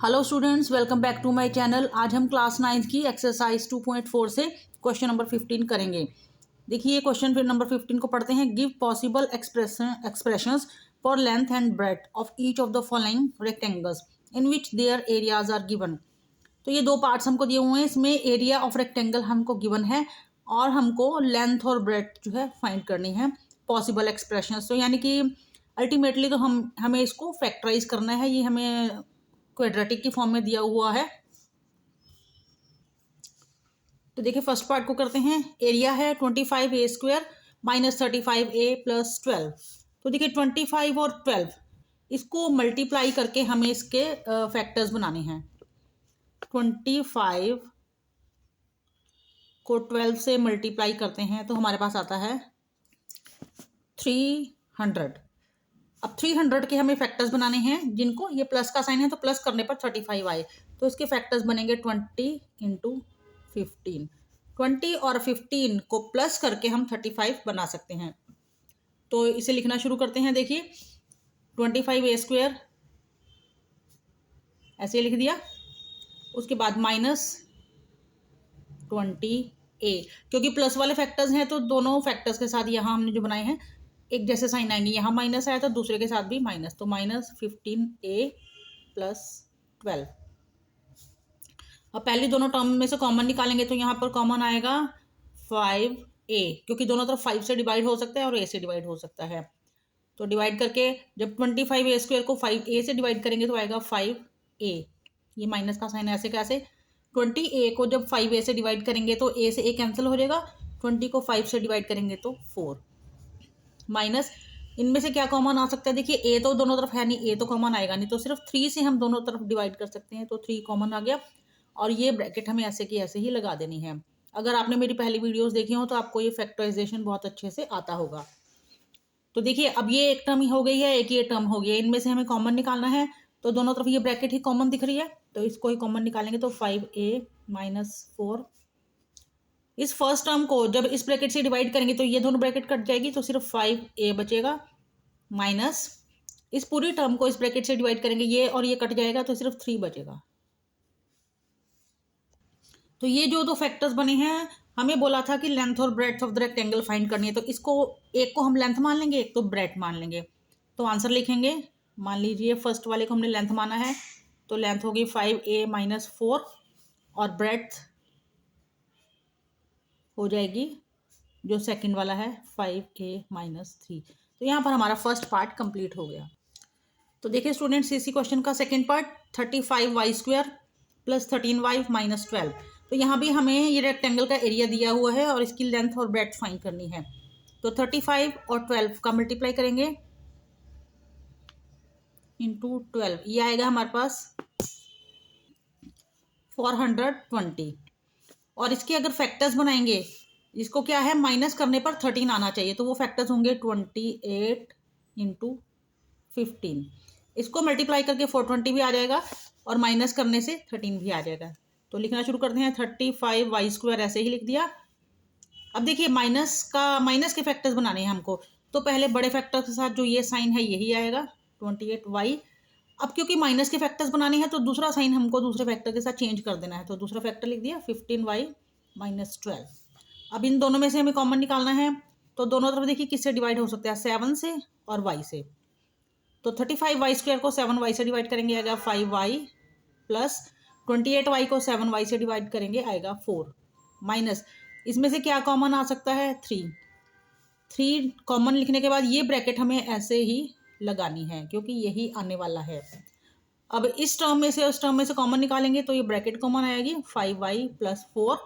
Hello students, welcome back to my channel. आज हम class 9 की एक्सरसाइज 2.4 से क्वेश्चन नंबर 15 करेंगे। देखिए क्वेश्चन फिर नंबर 15 को पढ़ते हैं। Give possible expressions for length and breadth of each of the following rectangles in which their areas are given. तो ये दो पार्ट्स हमको दिए हुए हैं। इसमें एरिया ऑफ रेक्टेंगल हमको गिवन है और हमको लेंथ और ब्रेड्थ जो है फाइंड करनी है पॉसिबल एक्सप्रेशंस। तो यानी कि अल्टीमेटली तो हमें इसको फैक्टराइज करना है। ये हमें क्वाड्रेटिक की फॉर्म में दिया हुआ है। तो देखिए फर्स्ट पार्ट को करते हैं। एरिया है 25a² माइनस 35a प्लस 12। तो देखिए 25 और 12 इसको मल्टीप्लाई करके हमें इसके फैक्टर्स बनाने हैं। 25 को 12 से मल्टीप्लाई करते हैं तो हमारे पास आता है 300। अब 300 के हमें फैक्टर्स बनाने हैं जिनको ये प्लस का साइन है तो प्लस करने पर 35 आए। तो इसके फैक्टर्स बनेंगे 20 इंटू 15। 20 और 15 को प्लस करके हम 35 बना सकते हैं। तो इसे लिखना शुरू करते हैं। देखिए 25a² ऐसे लिख दिया। उसके बाद माइनस 20a, क्योंकि प्लस वाले फैक्टर्स हैं तो दोनों फैक्टर्स के साथ यहाँ हमने जो बनाए हैं एक जैसे साइन आएंगे। यहाँ माइनस आया तो दूसरे के साथ भी माइनस, तो माइनस 15a प्लस 12। अब पहले दोनों टर्म में से कॉमन निकालेंगे तो यहाँ पर कॉमन आएगा 5a, क्योंकि दोनों तरफ 5 से डिवाइड हो सकता है और a से डिवाइड हो सकता है। तो डिवाइड करके जब 25a² को 5a से डिवाइड करेंगे तो आएगा 5a। ये माइनस का साइन है। ऐसे कैसे? 20a को जब 5a से डिवाइड करेंगे तो a से a कैंसिल हो जाएगा। 20 को 5 से डिवाइड करेंगे तो 4 माइनस इनमें से क्या कॉमन आ सकता है? देखिए a तो दोनों तरफ है नहीं, a तो कॉमन आएगा नहीं, तो सिर्फ 3 से हम दोनों तरफ डिवाइड कर सकते हैं। तो 3 कॉमन आ गया और ये ब्रैकेट हमें ऐसे की ऐसे ही लगा देनी है। अगर आपने मेरी पहली वीडियोस देखी हो तो आपको ये फैक्टराइजेशन बहुत अच्छे से आता होगा। तो देखिए अब ये एक टर्म ही हो गई है, एक ये टर्म हो गया। इनमें से हमें कॉमन निकालना है तो दोनों तरफ ये ब्रैकेट ही कॉमन दिख रही है तो इसको ही कॉमन निकालेंगे। तो 5a माइनस 4, इस फर्स्ट टर्म को जब इस ब्रैकेट से डिवाइड करेंगे तो ये दोनों ब्रैकेट कट जाएगी तो सिर्फ 5a बचेगा, माइनस इस पूरी टर्म को इस ब्रैकेट से डिवाइड करेंगे ये और ये कट जाएगा तो सिर्फ 3 बचेगा। तो ये जो दो फैक्टर्स बने हैं, हमें बोला था कि लेंथ और breadth of the rectangle find करनी है। तो इसको एक को हम लेंथ मान लेंगे, एक तो ब्रेड्थ मान लेंगे। तो आंसर लिखेंगे। मान लीजिए फर्स्ट वाले को हमने लेंथ माना है तो लेंथ होगी 5a माइनस 4 और ब्रेड्थ हो जाएगी जो सेकंड वाला है 5a माइनस 3। तो यहाँ पर हमारा फर्स्ट पार्ट कंप्लीट हो गया। तो देखिए स्टूडेंट्स इसी क्वेश्चन का second part 35y² plus 13y minus 12। तो यहाँ भी हमें ये रेक्टेंगल का एरिया दिया हुआ है और इसकी लेंथ और ब्रेड्थ फाइंड करनी है। तो 35 और 12 का मल्टीप्लाई करेंगे इंटू 12, ये आएगा हमारे पास 420। और इसके अगर फैक्टर्स बनाएंगे, इसको क्या है माइनस करने पर 13 आना चाहिए, तो वो फैक्टर्स होंगे 28 इंटू 15। इसको मल्टीप्लाई करके 420 भी आ जाएगा और माइनस करने से 13 भी आ जाएगा। तो लिखना शुरू करते हैं। 35y² ऐसे ही लिख दिया। अब देखिए माइनस के फैक्टर्स बनाने हैं हमको, तो पहले बड़े फैक्टर के साथ जो ये साइन है यही आएगा 28y। अब क्योंकि माइनस के फैक्टर्स बनाने हैं तो दूसरा साइन हमको दूसरे फैक्टर के साथ चेंज कर देना है। तो दूसरा फैक्टर लिख दिया 15y माइनस 12। अब इन दोनों में से हमें कॉमन निकालना है तो दोनों तरफ देखिए किससे डिवाइड हो सकता है, 7 से और y से। तो 35y² को 7y से डिवाइड करेंगे आएगा 5y प्लस 28y को 7y से डिवाइड करेंगे आएगा 4 माइनस इसमें से क्या कॉमन आ सकता है 3 कॉमन लिखने के बाद ये ब्रैकेट हमें ऐसे ही लगानी है क्योंकि यही आने वाला है। अब इस टर्म में से उस टर्म में से कॉमन निकालेंगे तो ये ब्रैकेट कॉमन आएगी 5y प्लस 4।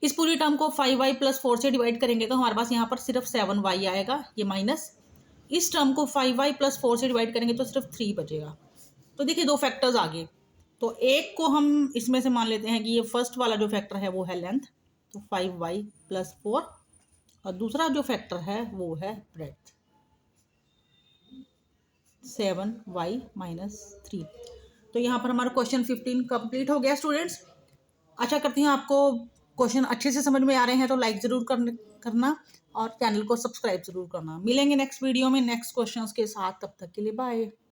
इस पूरी टर्म को 5y प्लस 4 से डिवाइड करेंगे तो हमारे पास यहाँ पर सिर्फ 7y आएगा, ये माइनस इस टर्म को 5y प्लस 4 से डिवाइड करेंगे तो सिर्फ 3 बचेगा। तो देखिए दो फैक्टर्स आ गए। तो एक को हम इसमें से मान लेते हैं कि ये फर्स्ट वाला जो फैक्टर है वो है लेंथ, तो 5y प्लस 4, और दूसरा जो फैक्टर है वो है ब्रेड्थ 7y माइनस 3। तो यहाँ पर हमारा क्वेश्चन 15 कंप्लीट हो गया स्टूडेंट्स। आशा करती हूँ आपको क्वेश्चन अच्छे से समझ में आ रहे हैं। तो लाइक ज़रूर करना और चैनल को सब्सक्राइब ज़रूर करना। मिलेंगे नेक्स्ट वीडियो में नेक्स्ट क्वेश्चंस के साथ, तब तक के लिए बाय।